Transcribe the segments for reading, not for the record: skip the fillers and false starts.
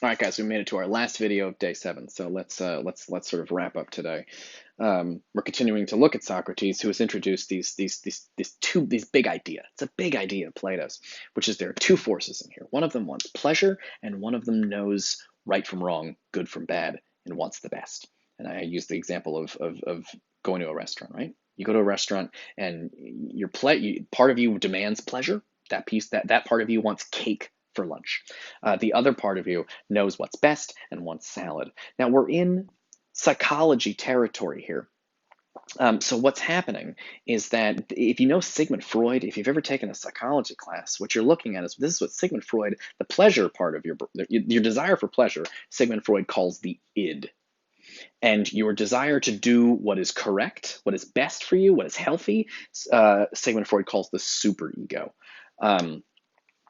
All right, guys, we made it to our last video of day 7. So let's sort of wrap up today. We're continuing to look at Socrates, who has introduced these big idea. It's a big idea of Plato's, which is there are two forces in here. One of them wants pleasure, and one of them knows right from wrong, good from bad, and wants the best. And I use the example of going to a restaurant, right? You go to a restaurant, and part of you demands pleasure. That part of you wants cake for lunch. The other part of you knows what's best and wants salad. Now we're in psychology territory here. So what's happening is that if you know Sigmund Freud, if you've ever taken a psychology class, what you're looking at is this is what Sigmund Freud, the pleasure part of your desire for pleasure, Sigmund Freud calls the id. And your desire to do what is correct, what is best for you, what is healthy, Sigmund Freud calls the superego.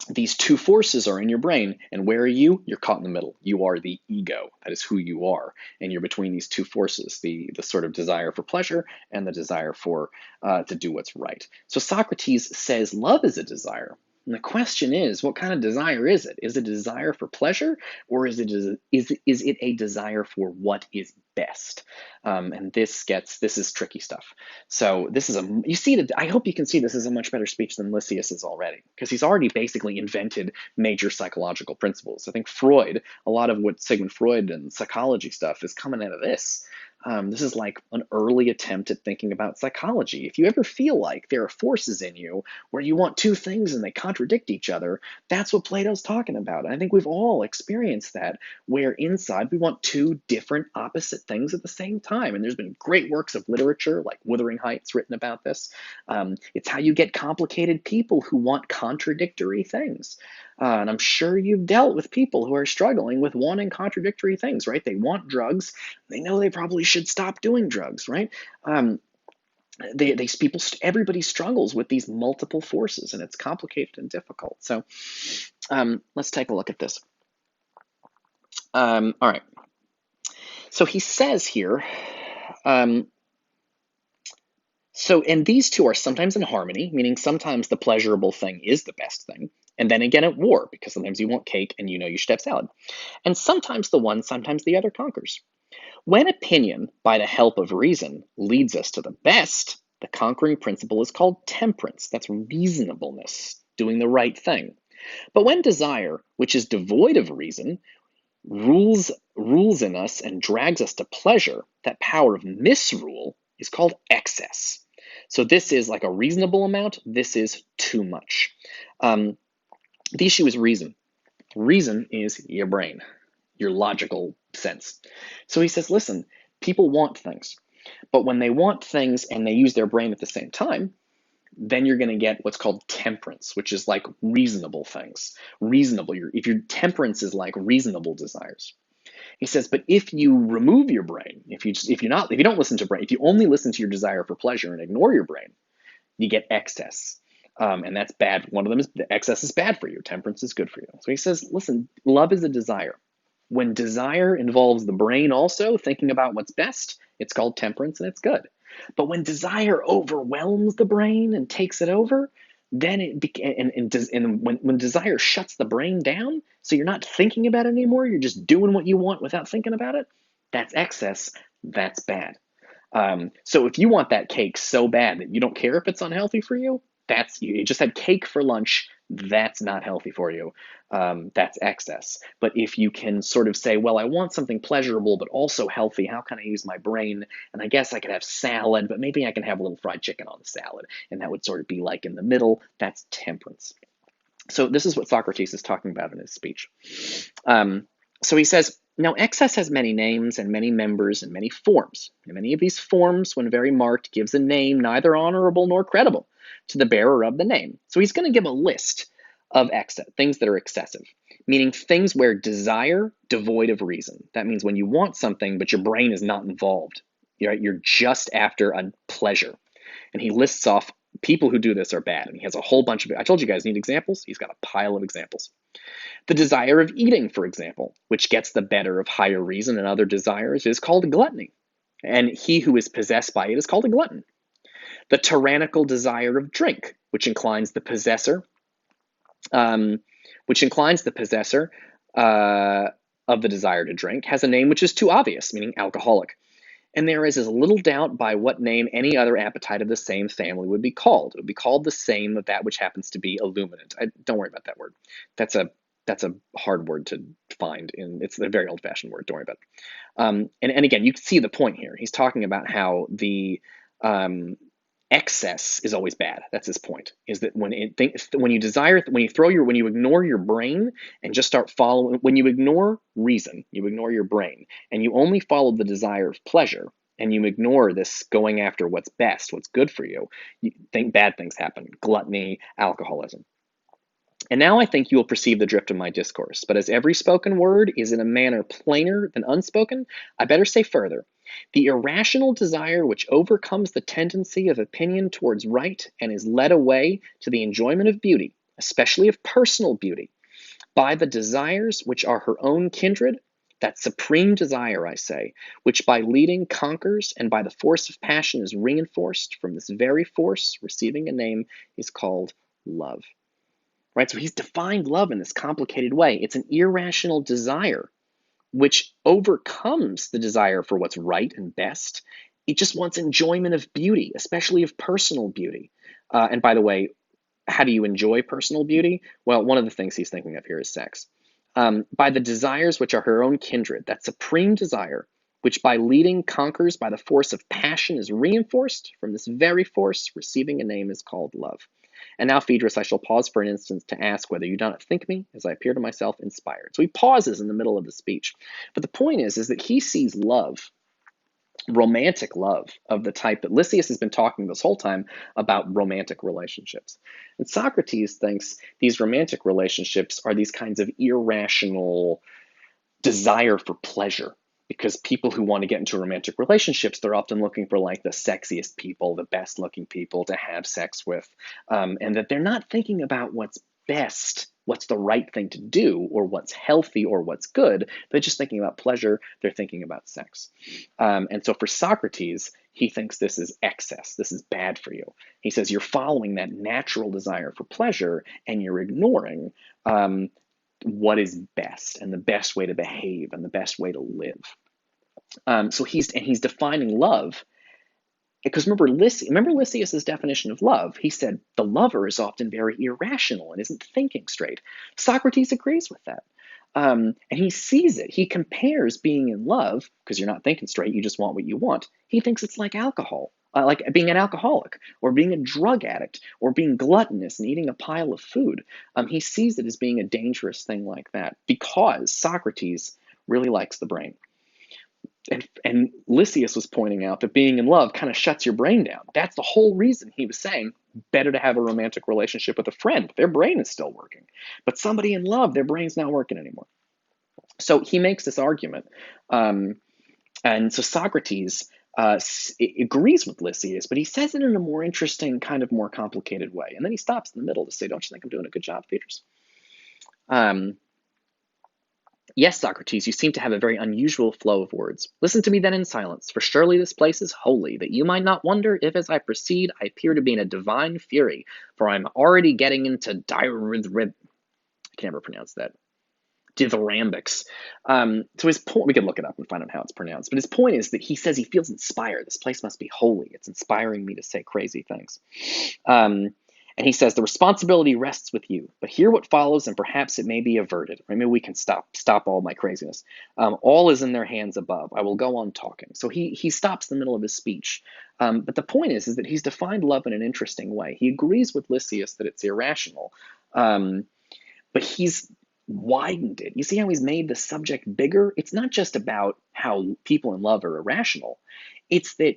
These two forces are in your brain, and where are you? You're caught in the middle. You are the ego. That is who you are, and you're between these two forces: the sort of desire for pleasure and the desire for to do what's right. So Socrates says love is a desire. And the question is, what kind of desire is it? Is it a desire for pleasure, or is it a desire for what is best? And this is tricky stuff. So this is you see that I hope you can see this is a much better speech than Lysias is already, because he's already basically invented major psychological principles. I think Freud, a lot of what Sigmund Freud and psychology stuff is coming out of this. This is like an early attempt at thinking about psychology. If you ever feel like there are forces in you where you want two things and they contradict each other, that's what Plato's talking about. And I think we've all experienced that, where inside we want two different opposite things at the same time. And there's been great works of literature like Wuthering Heights written about this. It's how you get complicated people who want contradictory things. And I'm sure you've dealt with people who are struggling with wanting contradictory things, right? They want drugs. They know they probably should stop doing drugs, right? Everybody struggles with these multiple forces, and it's complicated and difficult. So let's take a look at this. All right. So he says here, and these two are sometimes in harmony, meaning sometimes the pleasurable thing is the best thing, and then again at war, because sometimes you want cake and you know you should have salad. And sometimes the one, sometimes the other conquers. When opinion, by the help of reason, leads us to the best, the conquering principle is called temperance. That's reasonableness, doing the right thing. But when desire, which is devoid of reason, rules in us and drags us to pleasure, that power of misrule is called excess. So this is like a reasonable amount. This is too much. The issue is reason. Reason is your brain, your logical sense. So he says, listen, people want things. But when they want things and they use their brain at the same time, then you're going to get what's called temperance, which is like reasonable things. If your temperance is like reasonable desires. He says, but if you remove your brain, if you don't listen to brain, if you only listen to your desire for pleasure and ignore your brain, you get excess. And that's bad. One of them is the excess is bad for you. Temperance is good for you. So he says, listen, love is a desire. When desire involves the brain also thinking about what's best, it's called temperance and it's good. But when desire overwhelms the brain and takes it over, then when desire shuts the brain down, so you're not thinking about it anymore, you're just doing what you want without thinking about it, that's excess, that's bad. So if you want that cake so bad that you don't care if it's unhealthy for you, you just had cake for lunch, that's not healthy for you. That's excess. But if you can sort of say, well, I want something pleasurable but also healthy, how can I use my brain? And I guess I could have salad, but maybe I can have a little fried chicken on the salad. And that would sort of be like in the middle. That's temperance. So this is what Socrates is talking about in his speech. So he says, now excess has many names and many members and many forms. And many of these forms, when very marked, gives a name neither honorable nor credible to the bearer of the name. So he's going to give a list of excess, things that are excessive, meaning things where desire devoid of reason. That means when you want something, but your brain is not involved. You're just after a pleasure. And he lists off people who do this are bad. And he has a whole bunch of, I told you guys need examples. He's got a pile of examples. The desire of eating, for example, which gets the better of higher reason and other desires, is called gluttony. And he who is possessed by it is called a glutton. The tyrannical desire of drink, which inclines the possessor, uh, of the desire to drink has a name which is too obvious, meaning alcoholic. And there is as little doubt by what name any other appetite of the same family would be called. It would be called the same of that which happens to be illuminant. Don't worry about that word. That's a that's a hard word to find. It's a very old-fashioned word. Don't worry about it. And again, you can see the point here. He's talking about how the excess is always bad. That's his point. Is that when you ignore your brain and just start following, when you ignore reason, you ignore your brain, and you only follow the desire of pleasure, and you ignore this going after what's best, what's good for you, you think bad things happen. Gluttony, alcoholism. And now I think you will perceive the drift of my discourse. But as every spoken word is in a manner plainer than unspoken, I better say further. The irrational desire which overcomes the tendency of opinion towards right and is led away to the enjoyment of beauty, especially of personal beauty, by the desires which are her own kindred, that supreme desire, I say, which by leading conquers and by the force of passion is reinforced, from this very force, receiving a name, is called love. Right? So he's defined love in this complicated way. It's an irrational desire which overcomes the desire for what's right and best. It just wants enjoyment of beauty, especially of personal beauty. And by the way, how do you enjoy personal beauty? Well, one of the things he's thinking of here is sex. By the desires which are her own kindred, that supreme desire, which by leading conquers by the force of passion is reinforced, from this very force, receiving a name is called love. And now, Phaedrus, I shall pause for an instant to ask whether you do not think me, as I appear to myself, inspired. So he pauses in the middle of the speech. But the point is that he sees love, romantic love, of the type that Lysias has been talking this whole time about romantic relationships. And Socrates thinks these romantic relationships are these kinds of irrational desire for pleasure, because people who want to get into romantic relationships, they're often looking for like the sexiest people, the best looking people to have sex with, and that they're not thinking about what's best, what's the right thing to do, or what's healthy, or what's good. They're just thinking about pleasure. They're thinking about sex. And so for Socrates, he thinks this is excess. This is bad for you. He says you're following that natural desire for pleasure and you're ignoring what is best and the best way to behave and the best way to live. So he's defining love, because remember Lysias's definition of love. He said the lover is often very irrational and isn't thinking straight. Socrates agrees with that. And he sees it. He compares being in love, because you're not thinking straight, you just want what you want. He thinks it's like alcohol, like being an alcoholic, or being a drug addict, or being gluttonous and eating a pile of food. He sees it as being a dangerous thing like that, because Socrates really likes the brain. And Lysias was pointing out that being in love kind of shuts your brain down. That's the whole reason he was saying better to have a romantic relationship with a friend. Their brain is still working. But somebody in love, their brain's not working anymore. So he makes this argument. And so Socrates agrees with Lysias, but he says it in a more interesting, kind of more complicated way. And then he stops in the middle to say, don't you think I'm doing a good job, Phaedrus? Yes, Socrates, you seem to have a very unusual flow of words. Listen to me then in silence, for surely this place is holy, that you might not wonder if as I proceed I appear to be in a divine fury, for I'm already getting into I can never pronounce that. Dithyrambics. So his point, we could look it up and find out how it's pronounced, but his point is that he says he feels inspired. This place must be holy. It's inspiring me to say crazy things. And he says, the responsibility rests with you, but hear what follows and perhaps it may be averted. Maybe we can stop all my craziness. All is in their hands above. I will go on talking. So he stops in the middle of his speech. But the point is that he's defined love in an interesting way. He agrees with Lysias that it's irrational, but he's widened it. You see how he's made the subject bigger? It's not just about how people in love are irrational. It's that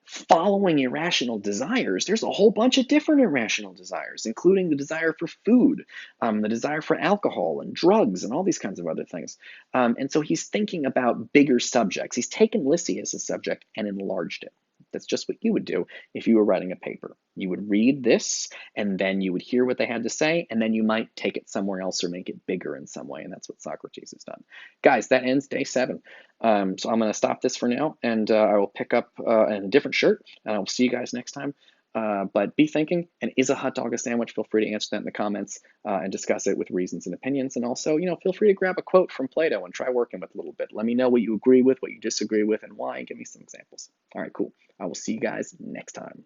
following irrational desires, there's a whole bunch of different irrational desires, including the desire for food, the desire for alcohol and drugs and all these kinds of other things. And so he's thinking about bigger subjects. He's taken Lysias' subject and enlarged it. That's just what you would do if you were writing a paper. You would read this, and then you would hear what they had to say, and then you might take it somewhere else or make it bigger in some way, and that's what Socrates has done. Guys, that ends day 7. So I'm going to stop this for now, and I will pick up in a different shirt, and I will see you guys next time. But be thinking, and is a hot dog a sandwich? Feel free to answer that in the comments and discuss it with reasons and opinions. And also, feel free to grab a quote from Plato and try working with a little bit. Let me know what you agree with, what you disagree with, and why, and give me some examples. All right, cool. I will see you guys next time.